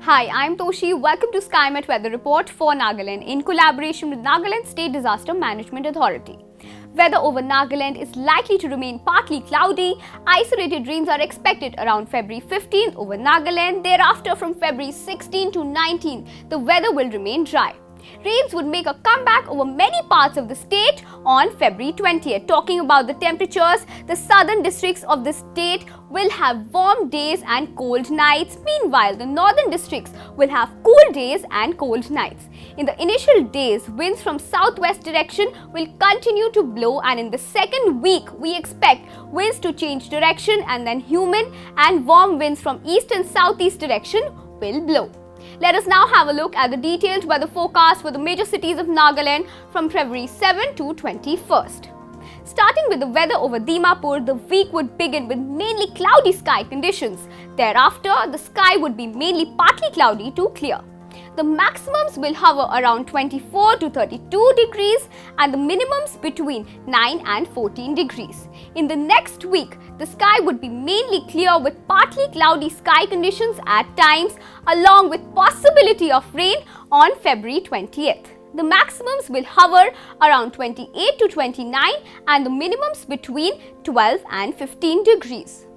Hi, I'm Toshi. Welcome to SkyMet Weather Report for Nagaland in collaboration with Nagaland State Disaster Management Authority. Weather over Nagaland is likely to remain partly cloudy. Isolated rains are expected around February 15th over Nagaland. Thereafter, from February 16 to 19, the weather will remain dry. Rains would make a comeback over many parts of the state on February 20th. Talking about the temperatures, the southern districts of the state will have warm days and cold nights. Meanwhile, the northern districts will have cool days and cold nights. In the initial days, winds from southwest direction will continue to blow, and in the second week, we expect winds to change direction, and then humid and warm winds from east and southeast direction will blow. Let us now have a look at the detailed weather forecast for the major cities of Nagaland from February 7 to 21st. Starting with the weather over Dimapur, the week would begin with mainly cloudy sky conditions. Thereafter, the sky would be mainly partly cloudy to clear. The maximums will hover around 24 to 32 degrees and the minimums between 9 and 14 degrees. In the next week, the sky would be mainly clear with partly cloudy sky conditions at times, along with possibility of rain on February 20th. The maximums will hover around 28 to 29 and the minimums between 12 and 15 degrees.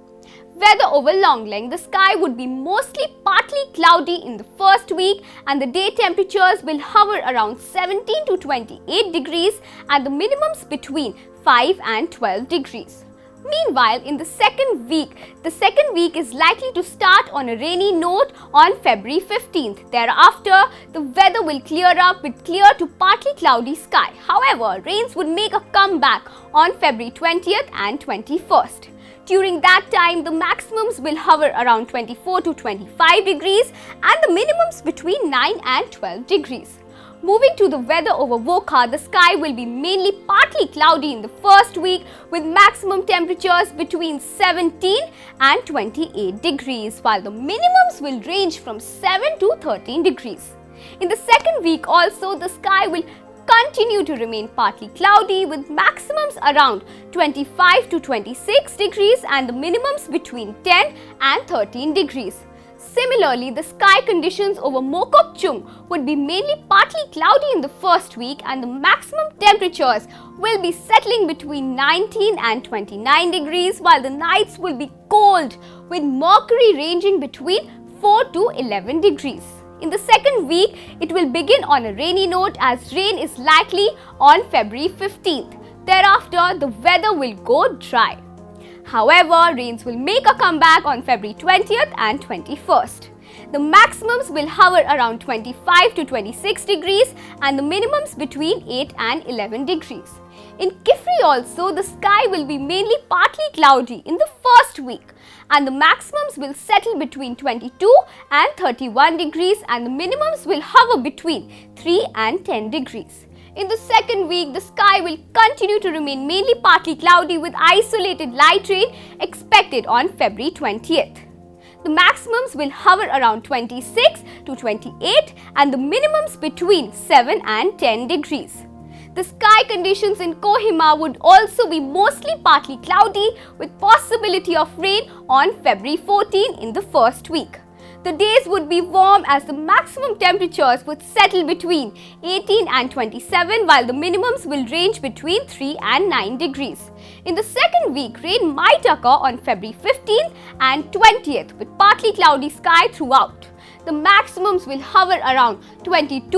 Weather over Longlang, the sky would be mostly partly cloudy in the first week and the day temperatures will hover around 17 to 28 degrees and the minimums between 5 and 12 degrees. Meanwhile, in the second week is likely to start on a rainy note on February 15th. Thereafter, the weather will clear up with clear to partly cloudy sky. However, rains would make a comeback on February 20th and 21st. During that time, the maximums will hover around 24 to 25 degrees and the minimums between 9 and 12 degrees. Moving to the weather over Wokha, the sky will be mainly partly cloudy in the first week with maximum temperatures between 17 and 28 degrees, while the minimums will range from 7 to 13 degrees. In the second week also, the sky will continue to remain partly cloudy with maximums around 25 to 26 degrees and the minimums between 10 and 13 degrees. Similarly, the sky conditions over Mokokchung would be mainly partly cloudy in the first week and the maximum temperatures will be settling between 19 and 29 degrees while the nights will be cold with mercury ranging between 4 to 11 degrees. In the second week, it will begin on a rainy note as rain is likely on February 15th. Thereafter, the weather will go dry. However, rains will make a comeback on February 20th and 21st. The maximums will hover around 25 to 26 degrees and the minimums between 8 and 11 degrees. In Kifri also, the sky will be mainly partly cloudy in the first week and the maximums will settle between 22 and 31 degrees and the minimums will hover between 3 and 10 degrees. In the second week, the sky will continue to remain mainly partly cloudy with isolated light rain expected on February 20th. The maximums will hover around 26 to 28 and the minimums between 7 and 10 degrees. The sky conditions in Kohima would also be mostly partly cloudy with possibility of rain on February 14 in the first week. The days would be warm as the maximum temperatures would settle between 18 and 27 while the minimums will range between 3 and 9 degrees. In the second week, rain might occur on February 15th and 20th with partly cloudy sky throughout. The maximums will hover around 22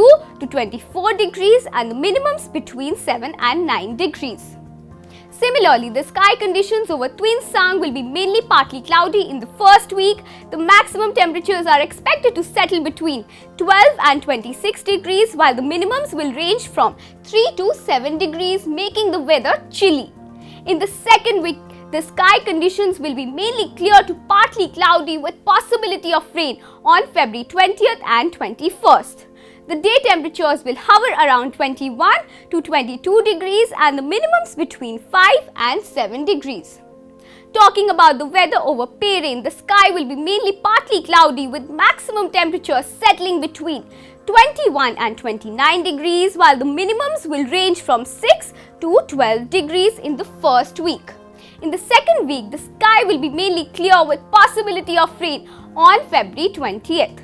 to 24 degrees and the minimums between 7 and 9 degrees. Similarly, the sky conditions over Twinsang will be mainly partly cloudy in the first week. The maximum temperatures are expected to settle between 12 and 26 degrees while the minimums will range from 3 to 7 degrees, making the weather chilly. In the second week, the sky conditions will be mainly clear to partly cloudy with possibility of rain on February 20th and 21st. The day temperatures will hover around 21 to 22 degrees and the minimums between 5 and 7 degrees. Talking about the weather over Peren, the sky will be mainly partly cloudy with maximum temperatures settling between 21 and 29 degrees while the minimums will range from 6 to 12 degrees in the first week. In the second week, the sky will be mainly clear with possibility of rain on February 20th.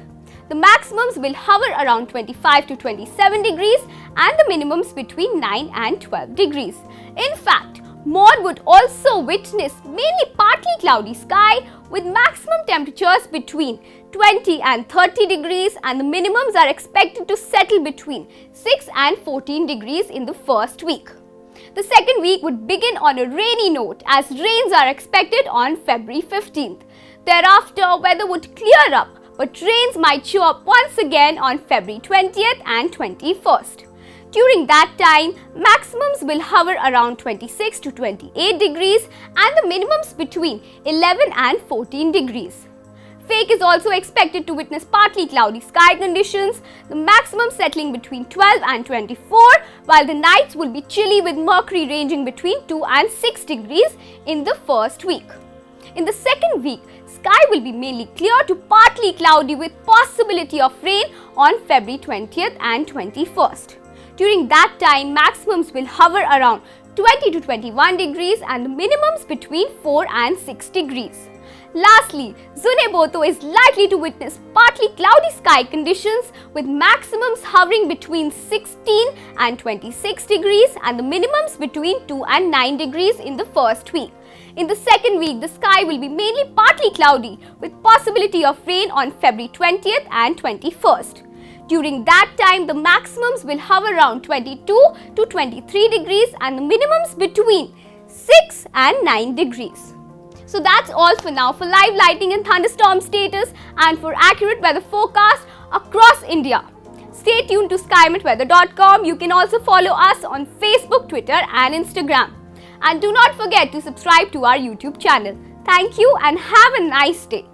the maximums will hover around 25 to 27 degrees and the minimums between 9 and 12 degrees. In fact, Maud would also witness mainly partly cloudy sky with maximum temperatures between 20 and 30 degrees, and the minimums are expected to settle between 6 and 14 degrees in the first week. The second week would begin on a rainy note as rains are expected on February 15th. Thereafter, weather would clear up, but rains might show up once again on February 20th and 21st. During that time, maximums will hover around 26 to 28 degrees and the minimums between 11 and 14 degrees. Fake is also expected to witness partly cloudy sky conditions, the maximum settling between 12 and 24, while the nights will be chilly with mercury ranging between 2 and 6 degrees in the first week. In the second week, sky will be mainly clear to partly cloudy with possibility of rain on February 20th and 21st. During that time, maximums will hover around 20 to 21 degrees and the minimums between 4 and 6 degrees. Lastly, Zuneboto is likely to witness partly cloudy sky conditions with maximums hovering between 16 and 26 degrees and the minimums between 2 and 9 degrees in the first week. In the second week, the sky will be mainly partly cloudy with possibility of rain on February 20th and 21st. During that time, the maximums will hover around 22 to 23 degrees and the minimums between 6 and 9 degrees. So that's all for now for live lightning and thunderstorm status and for accurate weather forecast across India. Stay tuned to skymetweather.com. You can also follow us on Facebook, Twitter and Instagram. And do not forget to subscribe to our YouTube channel. Thank you and have a nice day.